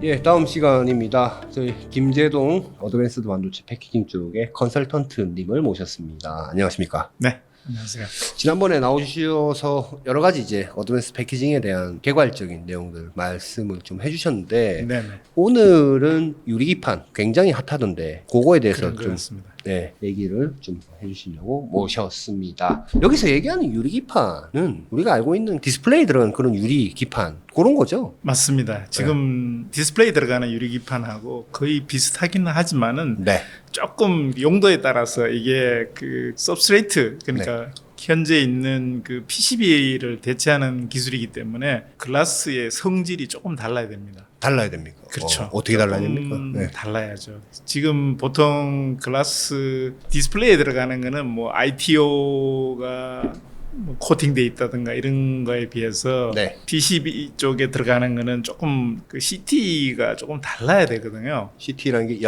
예, 다음 시간입니다. 저희 김재동 어드밴스드 반도체 패키징 쪽의 컨설턴트님을 모셨습니다. 안녕하십니까? 네, 안녕하세요. 지난번에 나오셔서 여러 가지 이제 어드밴스 패키징에 대한 개괄적인 내용들 말씀을 좀 해주셨는데 네네. 오늘은 유리기판 굉장히 핫하던데 그거에 대해서 그런 좀 것 같습니다. 네, 얘기를 좀 해주시려고 모셨습니다. 여기서 얘기하는 유리기판은 우리가 알고 있는 디스플레이 들어간 그런 유리기판 그런 거죠? 맞습니다. 지금 디스플레이 들어가는 유리기판하고 거의 비슷하기는 하지만은 네. 조금 용도에 따라서 이게 그 सब스트레이트 그러니까 현재 있는 그 PCB를 대체하는 기술이기 때문에 글라스의 성질이 조금 달라야 됩니다. 달라야 됩니까? 그렇죠. 어떻게 달라야 조금 됩니까? 네. 달라야죠. 지금 보통 글라스 디스플레이에 들어가는 거는 뭐 ITO가 뭐 코팅돼 있다든가 이런 거에 비해서 네. PCB 쪽에 들어가는 거는 조금 그 CT가 조금 달라야 되거든요. CT라는 게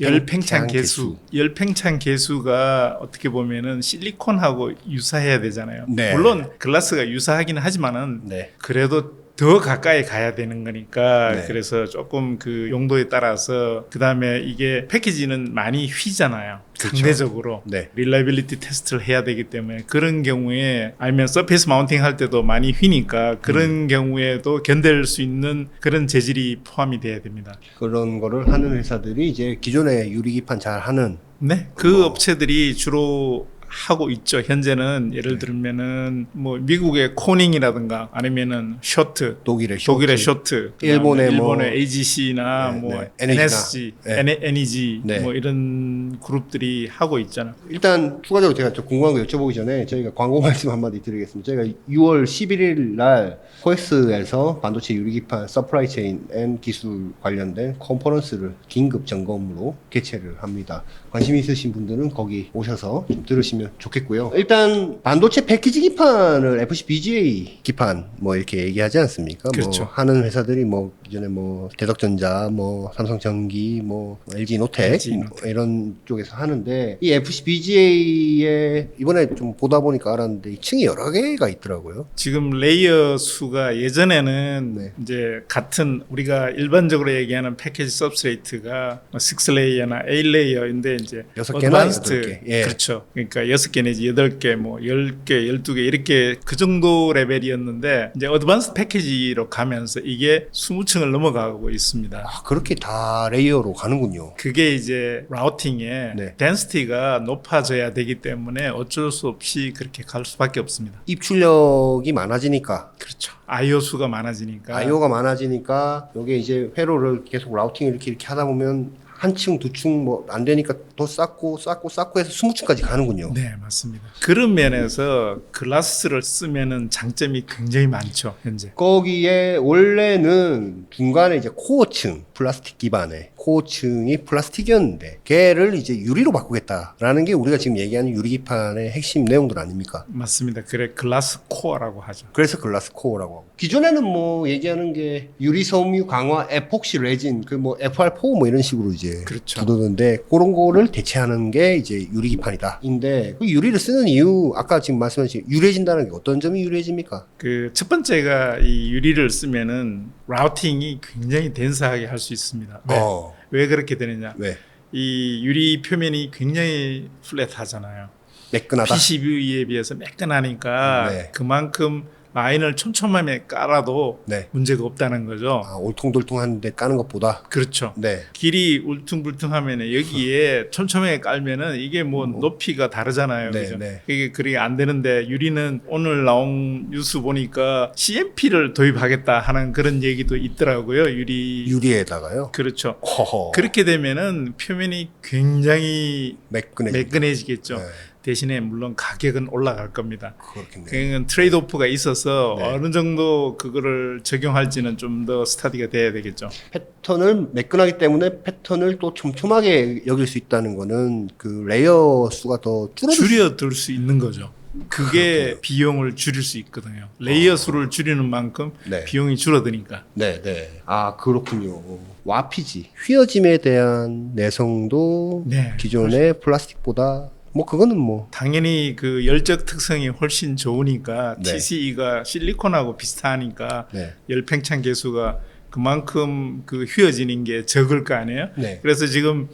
열팽창 개수. 열팽창 개수가 어떻게 보면은 실리콘하고 유사해야 되잖아요. 네. 물론 글라스가 유사하긴 하지만은 네. 그래도 더 가까이 가야 되는 거니까 네. 그래서 조금 그 용도에 따라서 그 다음에 이게 패키지는 많이 휘잖아요. 그렇죠. 상대적으로 네. 릴라이빌리티 테스트를 해야 되기 때문에 그런 경우에 아니면 서페이스 마운팅 할 때도 많이 휘니까 그런 경우에도 견딜 수 있는 그런 재질이 포함이 돼야 됩니다. 그런 거를 하는 회사들이 이제 기존에 유리기판 잘 하는 네, 그 업체들이 주로 하고 있죠. 현재는 예를 들면은 뭐 미국의 코닝이라든가 아니면은 쇼트, 독일의 쇼트, 일본의 일본의 AGC나 네, 뭐 네. NEG 나. NSG, 네. NEG 네. 뭐 이런 그룹들이 하고 있잖아요. 일단 추가적으로 제가 좀 궁금한 거 여쭤보기 전에 저희가 광고 말씀 한마디 드리겠습니다. 저희가 6월 11일 날 코엑스에서 반도체 유리기판 서프라이 체인 앤 기술 관련된 컨퍼런스를 긴급 점검으로 개최를 합니다. 관심 있으신 분들은 거기 오셔서 좀 들으시면 좋겠고요. 일단 반도체 패키지 기판을 FCBGA 기판 뭐 이렇게 얘기하지 않습니까? 그렇죠. 뭐 하는 회사들이 뭐 기존에 뭐 대덕전자, 뭐 삼성전기, 뭐 LG 노텍 LG 노텍. 뭐 이런 쪽에서 하는데 이 FCBGA에 이번에 좀 보다 보니까 알았는데 이 층이 여러 개가 있더라고요. 지금 레이어 수가 예전에는 네. 이제 같은 우리가 일반적으로 얘기하는 패키지 서브스트레이트가 6레이어나 8레이어인데 이제 6개나 어드밴스드 8개. 예. 그렇죠. 그러니까 6개 내지 8개 뭐 10개, 12개 이렇게 그 정도 레벨이었는데 이제 어드밴스드 패키지로 가면서 이게 20층을 넘어가고 있습니다. 아, 그렇게 다 레이어로 가는군요. 그게 이제 라우팅의 네. 덴시티가 높아져야 되기 때문에 어쩔 수 없이 그렇게 갈 수밖에 없습니다. 입출력이 많아지니까 그렇죠. IO 수가 많아지니까. IO가 많아지니까 여기 이제 회로를 계속 라우팅 이렇게 하다 보면 한 층, 두 층 뭐 안 되니까 더 쌓고 해서 20층까지 가는군요. 네, 맞습니다. 그런 면에서 글라스를 쓰면은 장점이 굉장히 많죠, 현재. 거기에 원래는 중간에 이제 코어층 플라스틱 기반의 코어층이 플라스틱이었는데 걔를 이제 유리로 바꾸겠다라는 게 우리가 지금 얘기하는 유리기판의 핵심 내용들 아닙니까? 맞습니다. 그래 글라스 코어라고 하죠. 그래서 글라스 코어라고 하고 기존에는 뭐 얘기하는 게 유리 섬유 강화 에폭시 레진 그 뭐 FR4 뭐 이런 식으로 이제 그렇죠. 부르는데 그런 거를 대체하는 게 이제 유리기판이다. 인데 그 유리를 쓰는 이유 아까 지금 말씀하신 유리해진다는 게 어떤 점이 유리해집니까? 그 첫 번째가 이 유리를 쓰면은 라우팅이 굉장히 덴스하게 할 수 있습니다. 왜 그렇게 되느냐? 왜? 이 유리 표면이 굉장히 플랫하잖아요. 매끈하다. PCB에 비해서 매끈하니까 네. 그만큼 라인을 촘촘하게 깔아도 네. 문제가 없다는 거죠. 아, 올통돌통한데 까는 것보다. 그렇죠. 네. 길이 울퉁불퉁하면 여기에 촘촘하게 깔면은 이게 뭐 높이가 다르잖아요. 네, 그죠? 네. 이게 그게 안 되는데 유리는 오늘 나온 뉴스 보니까 CMP를 도입하겠다 하는 그런 얘기도 있더라고요. 유리에다가요. 그렇죠. 허허. 그렇게 되면은 표면이 굉장히 매끈해지겠죠. 네. 대신에 물론 가격은 올라갈 겁니다. 그렇겠네요. 그건 트레이드 오프가 있어서 네. 어느 정도 그거를 적용할지는 좀 더 스터디가 돼야 되겠죠. 패턴을 매끈하기 때문에 패턴을 또 촘촘하게 여길 수 있다는 거는 그 레이어 수가 더 줄여둘 수 있는 거죠. 그게 비용을 줄일 수 있거든요. 레이어 수를 줄이는 만큼 네. 비용이 줄어드니까. 네, 네. 아, 그렇군요. 와피지. 휘어짐에 대한 내성도 네, 기존의 플라스틱보다 뭐 그거는 뭐 당연히 그 열적 특성이 훨씬 좋으니까 네. TCE가 실리콘하고 비슷하니까 네. 열팽창 계수가 그만큼 그 휘어지는 게 적을 거 아니에요. 네. 그래서 지금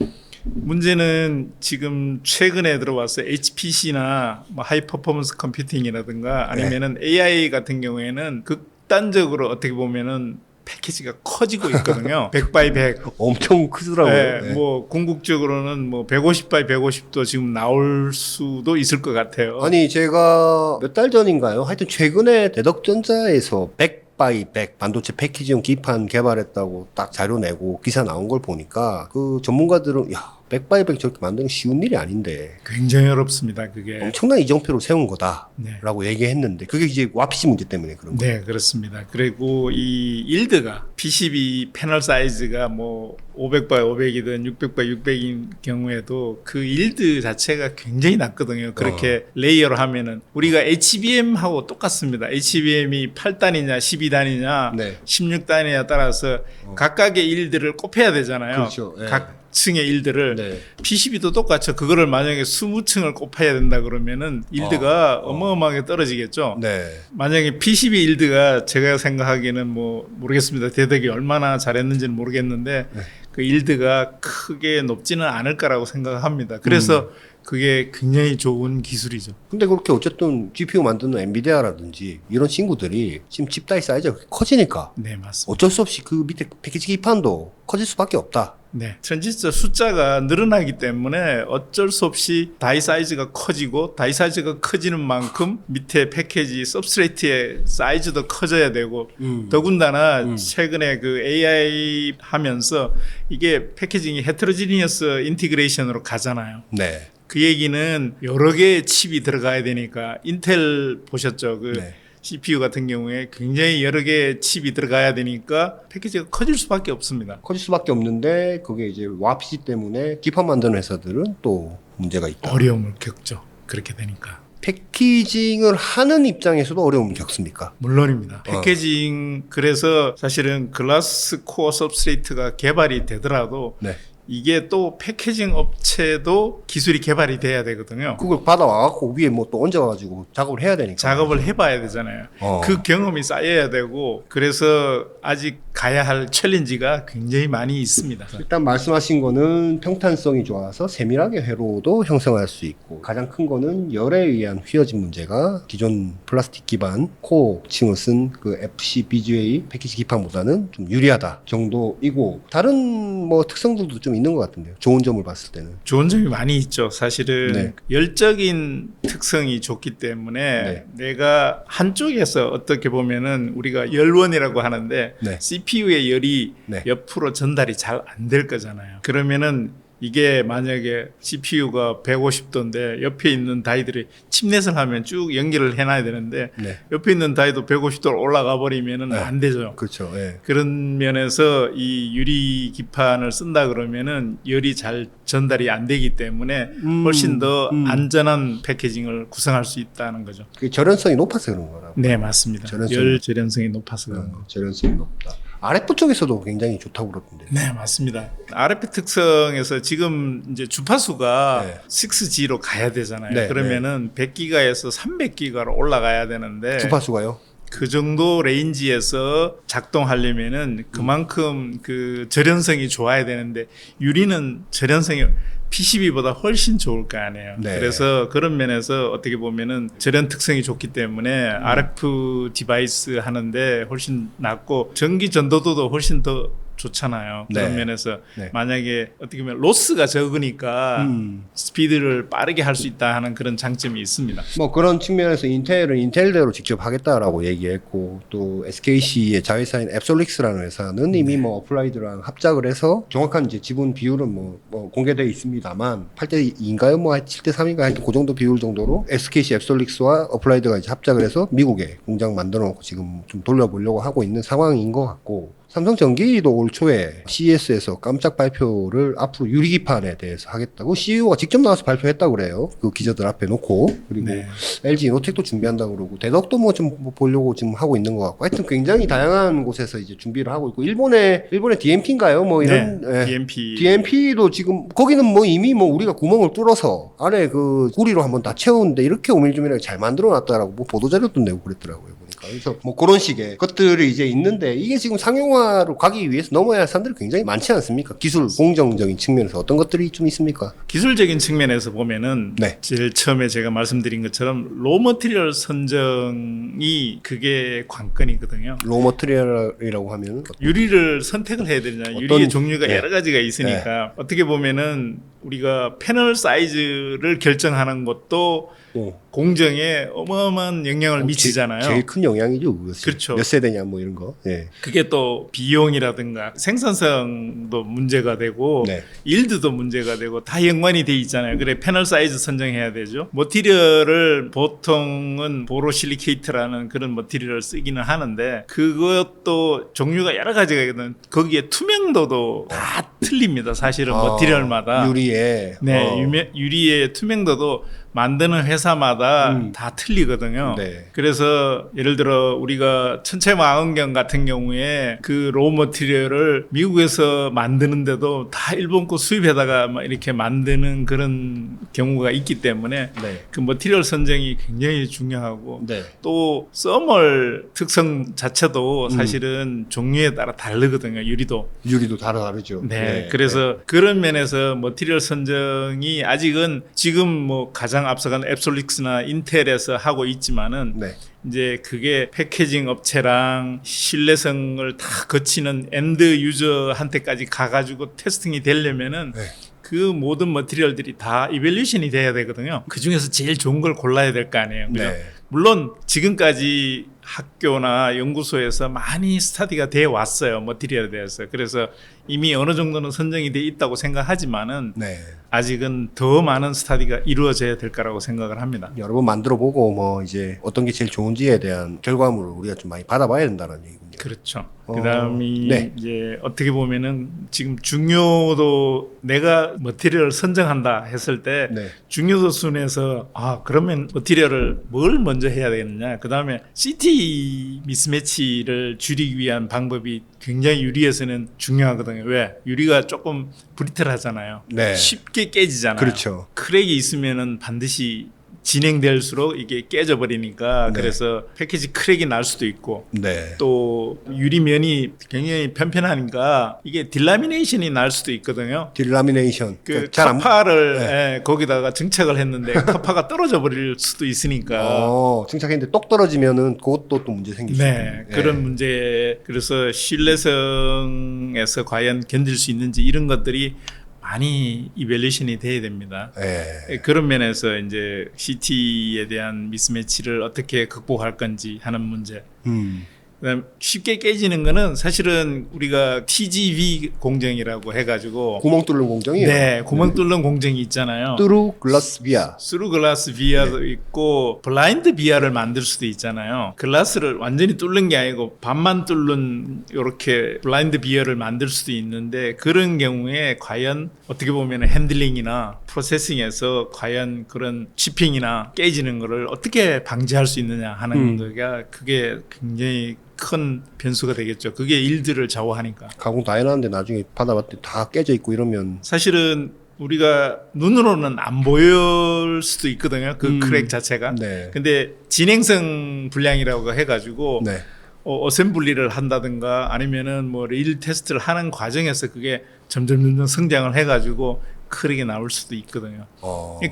문제는 지금 최근에 들어와서 HPC나 뭐 하이 퍼포먼스 컴퓨팅이라든가 아니면은 AI 같은 경우에는 극단적으로 어떻게 보면은 패키지가 커지고 있거든요. 100x100. 엄청 크더라고요. 네, 네. 뭐 궁극적으로는 뭐 150x150도 지금 나올 수도 있을 것 같아요. 아니 제가 몇 달 전인가요? 하여튼 최근에 대덕전자에서 100x100 반도체 패키지용 기판 개발했다고 딱 자료 내고 기사 나온 걸 보니까 그 전문가들은 야 100x100 저렇게 만드는 게 쉬운 일이 아닌데 굉장히 어렵습니다. 그게. 엄청난 이정표를 세운 네. 거다라고 얘기했는데 그게 이제 와피시 문제 때문에 그런 거예요. 네, 그렇습니다. 그리고 이 일드가 PCB 패널 사이즈가 뭐 500x500이든 600x600인 경우에도 그 일드 자체가 굉장히 낮거든요. 그렇게 레이어로 하면은 우리가 HBM하고 똑같습니다. HBM이 8단이냐 12단이냐 네. 16단이냐에 따라서 각각의 일들을 꼽혀야 되잖아요. 그렇죠. 네. 각 층의 일들을 네. PCB도 똑같죠. 그거를 만약에 20층을 꼽아야 된다 그러면은 일드가 어마어마하게 떨어지겠죠. 네. 만약에 PCB 일드가 제가 생각하기에는 뭐 모르겠습니다. 대덕이 얼마나 잘했는지는 모르겠는데 그 일드가 크게 높지는 않을 거라고 생각합니다. 그래서 그게 굉장히 좋은 기술이죠. 근데 그렇게 어쨌든 GPU 만드는 엔비디아라든지 이런 친구들이 지금 칩 다이 사이즈가 커지니까 네, 맞습니다. 어쩔 수 없이 그 밑에 패키지 기판도 커질 수밖에 없다. 네, 트랜지스터 숫자가 늘어나기 때문에 어쩔 수 없이 다이 사이즈가 커지고 다이 사이즈가 커지는 만큼 밑에 패키지 सब스트레이트의 사이즈도 커져야 되고 더군다나 최근에 그 AI 하면서 이게 패키징이 헤테로지니어스 인티그레이션으로 가잖아요. 네. 그 얘기는 여러 개의 칩이 들어가야 되니까 인텔 보셨죠? 그 네. CPU 같은 경우에 굉장히 여러 개의 칩이 들어가야 되니까 패키지가 커질 수밖에 없습니다. 커질 수밖에 없는데 그게 이제 와피시 때문에 기판 만드는 회사들은 또 문제가 있다. 어려움을 겪죠. 그렇게 되니까. 패키징을 하는 입장에서도 어려움을 겪습니까? 물론입니다. 패키징 그래서 사실은 글라스 코어 सब스트레이트가 개발이 되더라도 네. 이게 또 패키징 업체도 기술이 개발이 돼야 되거든요. 그걸 받아와갖고 위에 뭐 또 얹어가지고 작업을 해야 되니까. 작업을 해봐야 되잖아요. 그 경험이 쌓여야 되고 그래서 아직 가야 할 챌린지가 굉장히 많이 있습니다. 일단 말씀하신 거는 평탄성이 좋아서 세밀하게 회로도 형성할 수 있고 가장 큰 거는 열에 의한 휘어짐 문제가 기존 플라스틱 기반 코어 층을 쓴 그 FC BGA 패키지 기판보다는 좀 유리하다 정도이고 다른 뭐 특성들도 좀 있는 것 같은데요. 좋은 점을 봤을 때는. 좋은 점이 많이 있죠. 사실은 네. 열적인 특성이 좋기 때문에 내가 한쪽에서 어떻게 보면은 우리가 열원이라고 하는데 네. CPU의 열이 네. 옆으로 전달이 잘 안 될 거잖아요. 그러면은 이게 만약에 CPU가 150도인데 옆에 있는 다이들이 칩넷을 하면 쭉 연결을 해놔야 되는데 네. 옆에 있는 다이도 150도로 올라가 버리면은 안 되죠. 그렇죠. 예. 그런 면에서 이 유리 기판을 쓴다 그러면은 열이 잘 전달이 안 되기 때문에 훨씬 더 안전한 패키징을 구성할 수 있다는 거죠. 그 절연성이 높아서 그런 거라고. 네, 맞습니다. 열 절연성이 높아서 그런 거. 절연성이 높다. RF 쪽에서도 굉장히 좋다고 그러던데. 네, 맞습니다. RF 특성에서 지금 이제 주파수가 네. 6G로 가야 되잖아요. 네, 그러면은 100기가에서 300기가로 올라가야 되는데 주파수가요? 그 정도 레인지에서 작동하려면은 그만큼 그 절연성이 좋아야 되는데 유리는 절연성이 PCB보다 훨씬 좋을 거 아니에요. 네. 그래서 그런 면에서 어떻게 보면은 절연 특성이 좋기 때문에 RF 디바이스 하는데 훨씬 낫고 전기 전도도도 훨씬 더 좋잖아요. 그런 네. 면에서 네. 만약에 어떻게 보면 로스가 적으니까 스피드를 빠르게 할 수 있다 하는 그런 장점이 있습니다. 뭐 그런 측면에서 인텔은 인텔대로 직접 하겠다라고 얘기했고 또 SKC의 자회사인 앱솔릭스라는 회사는 이미 뭐 어플라이드랑 합작을 해서 정확한 이제 지분 비율은 뭐 공개되어 있습니다만 8대 2인가요? 뭐 7대 3인가 하여튼 그 정도 비율 정도로 SKC 앱솔릭스와 어플라이드가 이제 합작을 해서 미국에 공장 만들어 놓고 지금 좀 돌려보려고 하고 있는 상황인 것 같고 삼성전기도 올 초에 CES에서 깜짝 발표를 앞으로 유리기판에 대해서 하겠다고 CEO가 직접 나와서 발표했다고 그래요. 그 기자들 앞에 놓고. 그리고 네. LG 이노텍도 준비한다고 그러고 대덕도 뭐 좀 보려고 지금 하고 있는 것 같고 하여튼 굉장히 다양한 곳에서 이제 준비를 하고 있고 일본의 DMP인가요? 뭐 이런 네, DMP. DMP도 지금 거기는 뭐 이미 뭐 우리가 구멍을 뚫어서 안에 그 구리로 한번 다 채우는데 이렇게 오밀조밀하게 잘 만들어 놨다라고 뭐 보도 자료도 내고 그랬더라고요. 보니까. 그래서 뭐 그런 식의 것들이 이제 있는데 이게 지금 상용화로 가기 위해서 넘어야 할 산들이 굉장히 많지 않습니까? 기술 공정적인 측면에서 어떤 것들이 좀 있습니까? 기술적인 측면에서 보면은 네. 제일 처음에 제가 말씀드린 것처럼 로 머티리얼 선정이 그게 관건이거든요. 로 머티리얼이라고 하면 유리를 선택을 해야 되잖아요. 어떤- 유리의 종류가 네. 여러 가지가 있으니까 어떻게 보면은 우리가 패널 사이즈를 결정하는 것도 공정에 어마어마한 영향을 미치잖아요. 제일 큰 영향이죠. 그것이. 그렇죠. 몇 세대냐 뭐 이런 거. 예. 그게 또 비용이라든가 생산성도 문제가 되고 네. 일드도 문제가 되고 다 연관이 돼 있잖아요. 그래 패널 사이즈 선정해야 되죠. 머티리얼을 보통은 보로실리케이트라는 그런 머티리얼을 쓰기는 하는데 그것도 종류가 여러 가지가 있거든. 거기에 투명도도 다 틀립니다. 사실은 머티리얼마다. 유리에. 네, 유리의 투명도도 만드는 회사마다 다 틀리거든요. 네. 그래서 예를 들어 우리가 천체망원경 같은 경우에 그 로우 머티리얼을 미국에서 만드는데도 다 일본 거 수입해다가 막 이렇게 만드는 그런 경우가 있기 때문에 네. 그 머티리얼 선정이 굉장히 중요하고 네. 또 서멀 특성 자체도 사실은 종류에 따라 다르거든요. 유리도. 유리도 다르죠. 네, 그래서 그런 면에서 머티리얼 선정이 아직은 지금 뭐 가장 앞서간 앱솔릭스나 인텔에서 하고 있지만은 네. 이제 그게 패키징 업체랑 신뢰성을 다 거치는 엔드 유저한테까지 가가지고 테스팅이 되려면은 네. 그 모든 머티리얼들이 다 이벨루션이 돼야 되거든요. 그 중에서 제일 좋은 걸 골라야 될 거 아니에요. 그죠? 네. 물론 지금까지 학교나 연구소에서 많이 스터디가 되어 왔어요. 머티리얼에 대해서. 그래서 이미 어느 정도는 선정이 돼 있다고 생각하지만은 네. 아직은 더 많은 스터디가 이루어져야 될 거라고 생각을 합니다. 여러 번 만들어 보고 뭐 이제 어떤 게 제일 좋은지에 대한 결과물을 우리가 좀 많이 받아봐야 된다는 얘기군요. 그렇죠. 그다음이 네. 이제 어떻게 보면은 지금 중요도 내가 머티리얼을 선정한다 했을 때 네. 중요도 순에서 그러면 머티리얼을 뭘 먼저 해야 되느냐. 그다음에 CT 미스매치를 줄이기 위한 방법이 굉장히 유리에서는 중요하거든요. 왜? 유리가 조금 브리틀하잖아요. 네. 쉽게 깨지잖아요. 그렇죠. 크랙이 있으면은 반드시 진행될수록 이게 깨져버리니까 네. 그래서 패키지 크랙이 날 수도 있고 네. 또 유리면이 굉장히 편편하니까 이게 딜라미네이션이 날 수도 있거든요. 딜라미네이션. 그 잘안 카파를 네. 거기다가 증착을 했는데 카파가 떨어져 버릴 수도 있으니까 증착했는데 똑 떨어지면은 그것도 또 문제 생길 수 네, 있고. 그런 문제. 그래서 신뢰성에서 과연 견딜 수 있는지 이런 것들이 많이 이벨루션이 돼야 됩니다. 네. 그런 면에서 이제 CT에 대한 미스매치를 어떻게 극복할 건지 하는 문제. 그다음 쉽게 깨지는 거는 사실은 우리가 TGV 공정이라고 해가지고 구멍 뚫는 공정이에요. 네, 구멍 뚫는 공정이 있잖아요. 뚜루 글라스 비아. 스루 글라스 비아도 있고 블라인드 비아를 만들 수도 있잖아요. 글라스를 완전히 뚫는 게 아니고 반만 뚫는 이렇게 블라인드 비아를 만들 수도 있는데 그런 경우에 과연 어떻게 보면 핸들링이나 프로세싱에서 과연 그런 치핑이나 깨지는 거를 어떻게 방지할 수 있느냐 하는 거가 그게 굉장히 큰 변수가 되겠죠. 그게 일들을 좌우하니까. 가공 다 해놨는데 나중에 받아봤더니 다 깨져 있고 이러면 사실은 우리가 눈으로는 안 보일 수도 있거든요. 그 크랙 자체가. 네. 근데 진행성 불량이라고 해가지고 네. 어셈블리를 한다든가 아니면은 뭐 레일 테스트를 하는 과정에서 그게 점점 성장을 해가지고 크랙이 나올 수도 있거든요.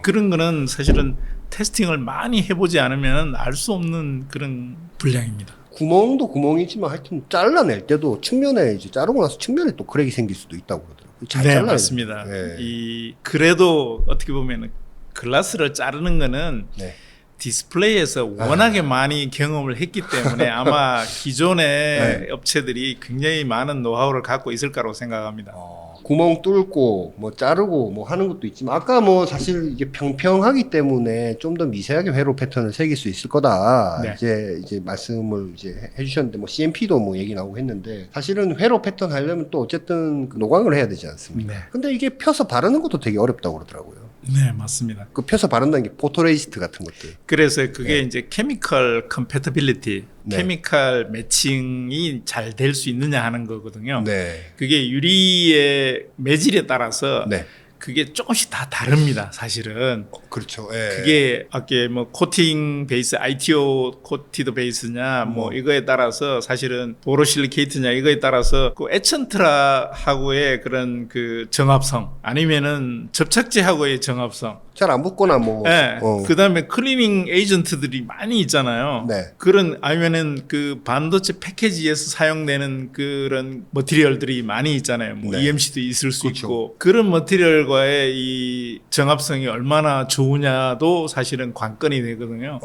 그런 거는 사실은 테스팅을 많이 해보지 않으면 알 수 없는 그런 불량입니다. 구멍도 구멍이지만 하여튼 잘라낼 때도 측면에 이제 자르고 나서 측면에 또 크랙이 생길 수도 있다고 그러더라고요. 잘 네, 잘라야 맞습니다. 돼요. 네. 그래도 어떻게 보면 글라스를 자르는 거는 네. 디스플레이에서 워낙에 많이 경험을 했기 때문에 아마 기존의 업체들이 굉장히 많은 노하우를 갖고 있을 거라고 생각합니다. 구멍 뚫고 뭐 자르고 뭐 하는 것도 있지만 아까 뭐 사실 이게 평평하기 때문에 좀 더 미세하게 회로 패턴을 새길 수 있을 거다. 네. 이제 말씀을 이제 해주셨는데 뭐 CMP도 뭐 얘기 나오고 했는데 사실은 회로 패턴 하려면 또 어쨌든 그 노광을 해야 되지 않습니까? 네. 근데 이게 펴서 바르는 것도 되게 어렵다고 그러더라고요. 네, 맞습니다. 그 펴서 바른다는 게 포토레지스트 같은 것들. 그래서 그게 이제 케미컬 컴패티빌리티, 네. 케미컬 매칭이 잘 될 수 있느냐 하는 거거든요. 네. 그게 유리의 매질에 따라서 네. 그게 조금씩 다 다릅니다, 사실은. 그렇죠. 예. 그게 아까 뭐 코팅 베이스, ITO 코티드 베이스냐, 뭐 이거에 따라서 사실은 보로실리케이트냐 이거에 따라서 그 에천트라하고의 그런 그 정합성 아니면은 접착제하고의 정합성. 잘 안 붙거나 뭐. 네. 그다음에 클리닝 에이전트들이 많이 있잖아요. 네. 그런 아니면은 그 반도체 패키지에서 사용되는 그런 머티리얼들이 많이 있잖아요. 뭐 네. EMC도 있을 수 그렇죠. 있고 그런 머티리얼과의 이 정합성이 얼마나 좋으냐도 사실은 관건이 되거든요.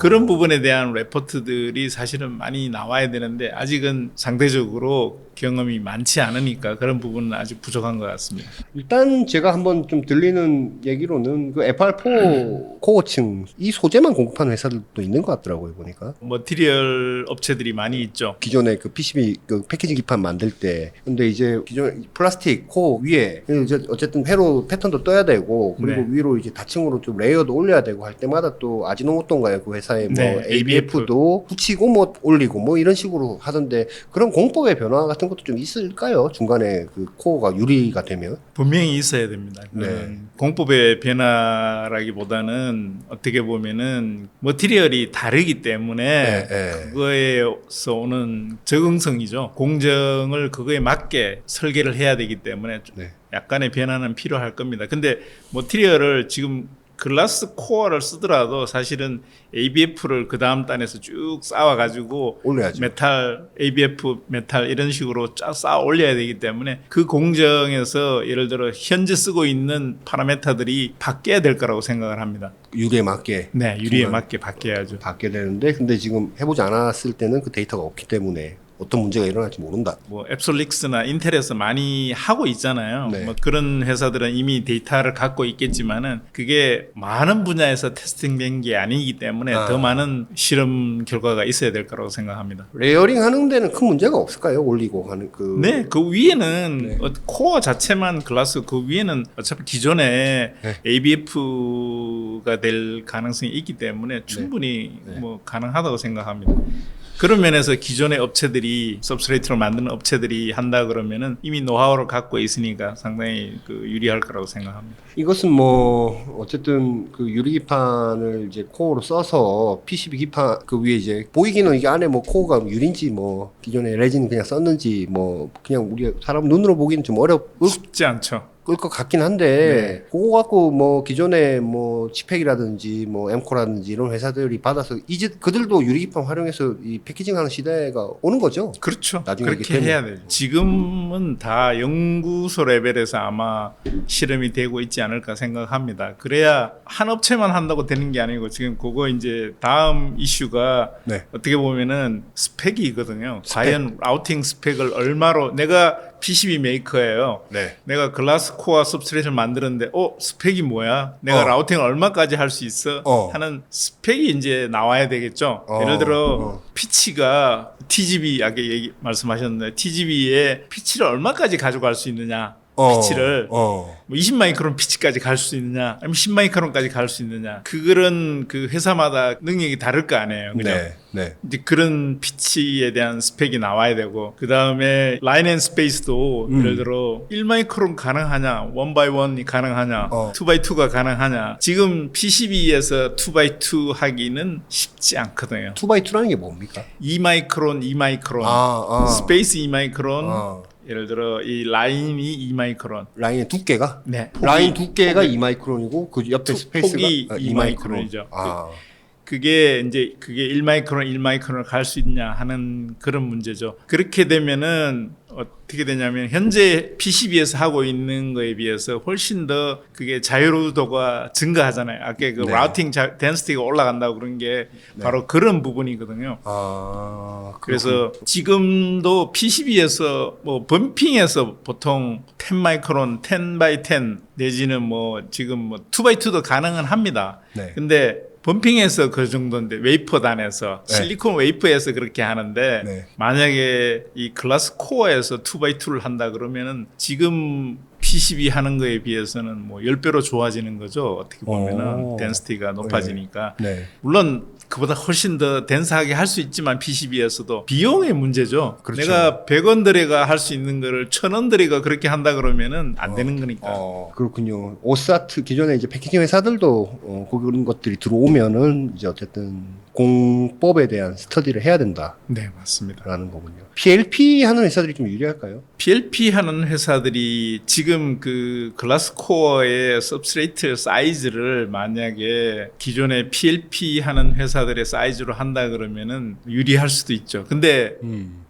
그런 부분에 대한 레포트들이 사실은 많이 나와야 되는데 아직은 상대적으로 경험이 많지 않으니까 그런 부분은 아직 부족한 것 같습니다. 일단 제가 한번 좀 들리는 얘기로는 그 FR4 코어층 이 소재만 공급하는 회사들도 있는 것 같더라고요, 보니까. 머티리얼 업체들이 많이 있죠. 기존에 그 PCB 그 패키징 기판 만들 때 근데 이제 기존 플라스틱 코어 위에 이제 어쨌든 회로 패턴도 떠야 되고 그리고 네. 위로 이제 다층으로 좀 레이어도 올려야 되고 할 때마다 또 아지노모토인가요? 그 회사에 뭐 네, ABF도 붙이고 뭐 올리고 뭐 이런 식으로 하던데 그런 공법의 변화 같은 것도 좀 있을까요? 중간에 그 코어가 유리가 되면? 분명히 있어야 됩니다. 네. 공법의 변화라기보다는 어떻게 보면은 머티리얼이 다르기 때문에 네, 네. 그거에서 오는 적응성이죠. 공정을 그거에 맞게 설계를 해야 되기 때문에 네. 약간의 변화는 필요할 겁니다. 근데 머티리얼을 지금 글라스 코어를 쓰더라도 사실은 ABF를 그 다음 단에서 쭉 쌓아가지고 올려야죠. 메탈, ABF 메탈 이런 식으로 쫙 쌓아 올려야 되기 때문에 그 공정에서 예를 들어 현재 쓰고 있는 파라메타들이 바뀌어야 될 거라고 생각을 합니다. 유리에 맞게. 네, 유리에 중간. 맞게 바뀌어야죠. 받게 되는데 근데 지금 해보지 않았을 때는 그 데이터가 없기 때문에 어떤 문제가 일어날지 모른다. 뭐 앱솔릭스나 인텔에서 많이 하고 있잖아요. 네. 뭐 그런 회사들은 이미 데이터를 갖고 있겠지만은 그게 많은 분야에서 테스팅된 게 아니기 때문에 더 많은 실험 결과가 있어야 될 거라고 생각합니다. 레이어링 하는 데는 큰 문제가 없을까요? 올리고 하는 그. 네, 그 위에는 네. 코어 자체만 글라스 그 위에는 어차피 기존에 네. ABF가 될 가능성이 있기 때문에 충분히 네. 뭐 가능하다고 생각합니다. 그런 면에서 기존의 업체들이 서브스트레이트를 만드는 업체들이 한다 그러면은 이미 노하우를 갖고 있으니까 상당히 그 유리할 거라고 생각합니다. 이것은 뭐 어쨌든 그 유리 기판을 이제 코어로 써서 PCB 기판 그 위에 이제 보이기는 이게 안에 뭐 코어가 유리인지 뭐 기존에 레진 그냥 썼는지 뭐 그냥 우리 사람 눈으로 보기는 좀 쉽지 않죠. 끌 것 같긴 한데 그거 갖고 뭐 기존에 뭐 치팩이라든지 뭐 엠코라든지 이런 회사들이 받아서 이제 그들도 유리 기판 활용해서 이 패키징하는 시대가 오는 거죠. 그렇죠. 나중에 그렇게 해야 되죠. 지금은 다 연구소 레벨에서 아마 실험이 되고 있지 않을까 생각합니다. 그래야 한 업체만 한다고 되는 게 아니고 지금 그거 이제 다음 이슈가 네. 어떻게 보면은 스펙이거든요. 과연 라우팅 스펙을 얼마로 내가 PCB 메이커예요. 네. 내가 글라스 코어 substrate를 만드는데 스펙이 뭐야? 내가 라우팅을 얼마까지 할 수 있어? 하는 스펙이 이제 나와야 되겠죠. 예를 들어 피치가 TGB 아까 말씀하셨는데 TGB의 피치를 얼마까지 가져갈 수 있느냐? 피치를 뭐 20마이크론 피치까지 갈 수 있느냐 아니면 10마이크론까지 갈 수 있느냐 그런 그 회사마다 능력이 다를 거 아니에요. 그죠? 네. 네. 이제 그런 피치에 대한 스펙이 나와야 되고 그 다음에 라인 앤 스페이스도 예를 들어 1마이크론 가능하냐 1x1이 가능하냐 2x2가 가능하냐 지금 PCB에서 2x2 하기는 쉽지 않거든요. 2x2라는 게 뭡니까? 2마이크론 2마이크론 스페이스 2마이크론 예를 들어 이 라인이 2마이크론 라인의 두께가? 네. 라인 두께가 2마이크론이고 그 옆에 스페이스가 폭이 2마이크론이죠. 아. 그게 이제 그게 1마이크론 1마이크론을 갈 수 있냐 하는 그런 문제죠. 그렇게 되면은 어떻게 되냐면 현재 PCB에서 하고 있는 거에 비해서 훨씬 더 그게 자유도가 증가하잖아요. 아까 그 네. 라우팅 덴시티가 올라간다고 그런 게 바로 그런 부분이거든요. 그래서 지금도 PCB에서 뭐 범핑에서 보통 10마이크론 10x10 내지는 뭐 지금 뭐 2x2도 가능은 합니다. 네. 근데 범핑에서 그 정도인데 웨이퍼단에서 네. 실리콘 웨이퍼에서 그렇게 하는데 네. 만약에 이 글라스 코어에서 2x2를 한다 그러면은 지금 PCB 하는 거에 비해서는 뭐 10배로 좋아지는 거죠. 어떻게 보면은 오. 덴시티가 높아지니까. 네. 물론 그보다 훨씬 더 덴스하게 할 수 있지만 PCB에서도 비용의 문제죠. 그렇죠. 내가 100원 들여가 할 수 있는 거를 1000원 들여가 그렇게 한다 그러면은 안 되는 거니까. 그렇군요. 오사트 기존에 이제 패키징 회사들도 그런 것들이 들어오면은 이제 어쨌든 공법에 대한 스터디를 해야 된다라는 네, 맞습니다. 거군요. PLP 하는 회사들이 좀 유리할까요? PLP 하는 회사들이 지금 그 글라스 코어의 सब스트레이트 사이즈를 만약에 기존의 PLP 하는 회사들의 사이즈로 한다 그러면은 유리할 수도 있죠. 근데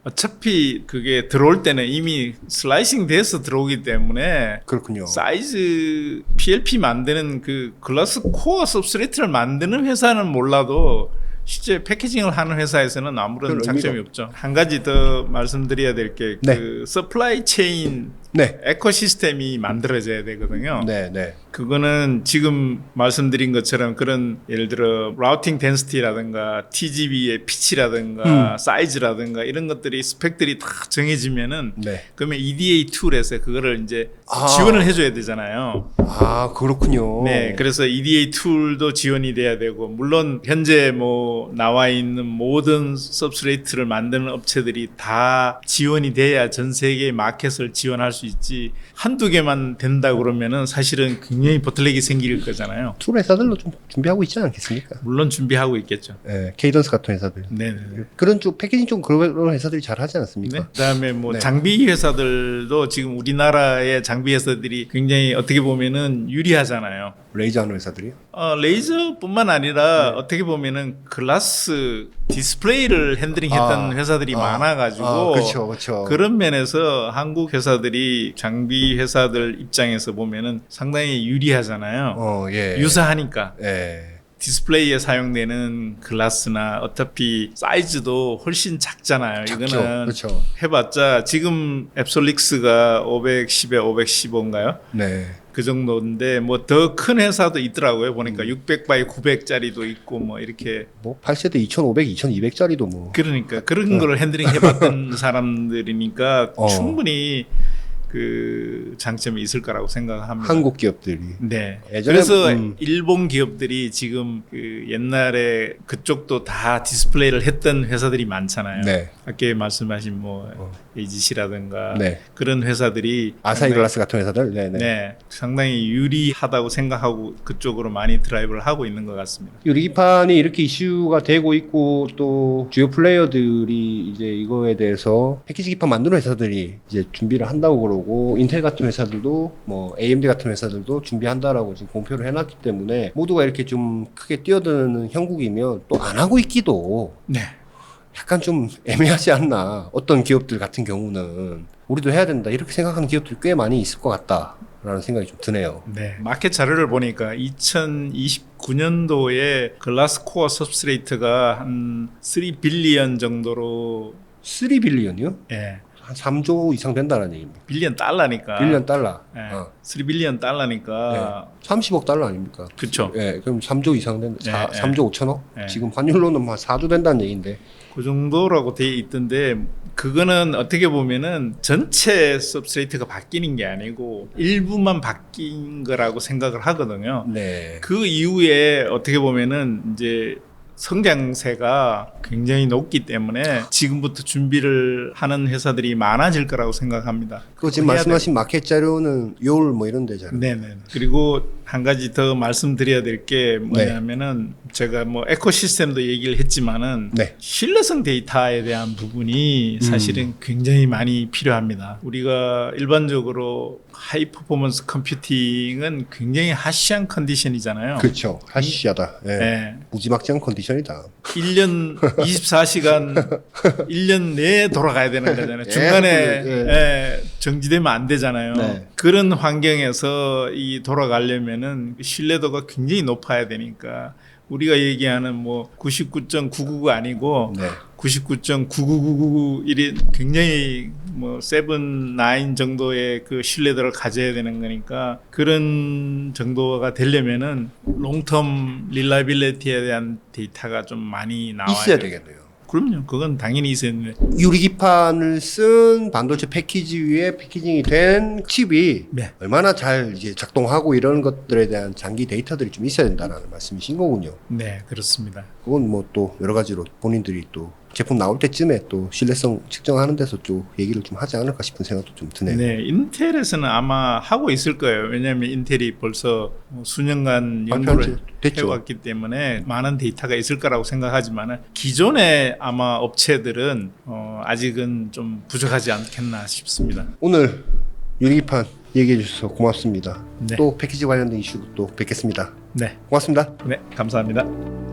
어차피 그게 들어올 때는 이미 슬라이싱 돼서 들어오기 때문에 그렇군요. 사이즈 PLP 만드는 그 글라스 코어 सब스트레이트를 만드는 회사는 몰라도 실제 패키징을 하는 회사에서는 아무런 별 장점이 의미가 없죠. 한 가지 더 말씀드려야 될 게 네. 그 서플라이 체인 네. 에코시스템이 만들어져야 되거든요. 네, 네. 그거는 지금 말씀드린 것처럼 그런 예를 들어 라우팅 덴시티라든가 TGB의 피치라든가 사이즈라든가 이런 것들이 스펙들이 다 정해지면은 네. 그러면 EDA 툴에서 그거를 이제 아. 지원을 해줘야 되잖아요. 아, 그렇군요. 네, 그래서 EDA 툴도 지원이 돼야 되고 물론 현재 뭐 나와 있는 모든 सब스트레이트를 만드는 업체들이 다 지원이 돼야 전 세계 마켓을 지원할 수 있지 한두 개만 된다 그러면은 사실은 굉장히 보틀렉이 생길 거잖아요. 툴 회사들도 좀 준비하고 있지 않겠습니까? 물론 준비하고 있겠죠. 네, 케이던스 같은 회사들. 네네. 그런 쪽 패키징 쪽 그런 회사들이 잘 하지 않습니까? 네. 그다음에 뭐 네. 장비 회사들도 지금 우리나라의 장비 회사들이 굉장히 어떻게 보면은 유리하잖아요. 레이저 하는 회사들이요? 레이저뿐만 아니라 어떻게 보면은 글라스 디스플레이를 핸들링했던 회사들이 많아가지고 그렇죠, 그렇죠. 그런 면에서 한국 회사들이 장비 회사들 입장에서 보면은 상당히 유리하잖아요. 예. 유사하니까. 예. 디스플레이에 사용되는 글라스나 어차피 사이즈도 훨씬 작잖아요. 작죠. 이거는 그렇죠. 해봤자 지금 앱솔릭스가 510에 515인가요? 네. 그 정도인데 뭐 더 큰 회사도 있더라고요. 보니까 600바이 900짜리도 있고 뭐 이렇게 뭐 8세대 2500, 2200짜리도 뭐. 그러니까 그런 거를 핸들링 해봤던 사람들이니까 어. 충분히 그 장점이 있을 거라고 생각합니다. 한국 기업들이. 네. 예전에, 그래서 일본 기업들이 지금 그 옛날에 그쪽도 다 디스플레이를 했던 회사들이 많잖아요. 네. 아까 말씀하신 뭐 에이지시라든가 네. 그런 회사들이 아사히 상당히- 글라스 같은 회사들. 네, 네. 네, 상당히 유리하다고 생각하고 그쪽으로 많이 드라이브를 하고 있는 것 같습니다. 유리기판이 이렇게 이슈가 되고 있고 또 주요 플레이어들이 이제 이거에 대해서 패키지 기판 만드는 회사들이 이제 준비를 한다고 그러고 인텔 같은 회사들도 뭐 AMD 같은 회사들도 준비한다라고 지금 공표를 해놨기 때문에 모두가 이렇게 좀 크게 뛰어드는 형국이면 또 안 하고 있기도 네. 약간 좀 애매하지 않나. 어떤 기업들 같은 경우는 우리도 해야 된다 이렇게 생각하는 기업들이 꽤 많이 있을 것 같다라는 생각이 좀 드네요. 네. 마켓 자료를 보니까 2029년도에 글라스 코어 सब스트레이트가 한 3 빌리언 정도로 3 빌리언이요? 예. 한 3조 이상 된다는 얘기입니다. 빌리언 달러니까. 빌리언 달러. 예. 어. 3 빌리언 달러니까 30억 달러 아닙니까? 그쵸. 예, 그럼 3조 이상 된다. 예, 예. 3조 5천억? 예. 지금 환율로는 한 4조 된다는 얘기인데. 그 정도라고 돼 있던데 그거는 어떻게 보면은 전체 सब스트레이트가 바뀌는 게 아니고 일부만 바뀐 거라고 생각을 하거든요. 네. 그 이후에 어떻게 보면은 이제 성장세가 굉장히 높기 때문에 지금부터 준비를 하는 회사들이 많아질 거라고 생각합니다. 그 지금 해야 말씀하신 마켓 자료는 요울 뭐 이런 데잖아요. 네네. 그리고 한 가지 더 말씀드려야 될 게 뭐냐면은 제가 뭐 에코시스템도 얘기를 했지만은 네. 신뢰성 데이터에 대한 부분이 사실은 굉장히 많이 필요합니다. 우리가 일반적으로 하이 퍼포먼스 컴퓨팅은 굉장히 하시한 컨디션이잖아요. 그렇죠. 하시시하다. 예. 네. 무지막지한 컨디션이다. 1년 24시간 1년 내에 돌아가야 되는 거잖아요. 예, 중간에 예. 예, 정지되면 안 되잖아요. 네. 그런 환경에서 이 돌아가려면은 신뢰도가 굉장히 높아야 되니까 우리가 얘기하는 뭐 99.999가 아니고 네. 99.99999 이런 굉장히 뭐 7, 9 정도의 그 신뢰도를 가져야 되는 거니까 그런 정도가 되려면은 롱텀 릴라빌리티에 대한 데이터가 좀 많이 나와야 있어야 돼요. 되겠네요. 그럼요. 그건 당연히 있어야 되는데. 유리기판을 쓴 반도체 패키지 위에 패키징이 된 칩이 네. 얼마나 잘 이제 작동하고 이런 것들에 대한 장기 데이터들이 좀 있어야 된다는 말씀이신 거군요. 네, 그렇습니다. 그건 뭐 또 여러 가지로 본인들이 또 제품 나올 때쯤에 또 신뢰성 측정하는 데서 좀 얘기를 좀 하지 않을까 싶은 생각도 좀 드네요. 네, 인텔에서는 아마 하고 있을 거예요. 왜냐하면 인텔이 벌써 수년간 연구를 발표한 지 됐죠. 해왔기 때문에 많은 데이터가 있을 거라고 생각하지만 기존의 아마 업체들은 아직은 좀 부족하지 않겠나 싶습니다. 오늘 유리기판 얘기해 주셔서 고맙습니다. 네. 또 패키지 관련된 이슈로 또 뵙겠습니다. 네, 고맙습니다. 네, 감사합니다.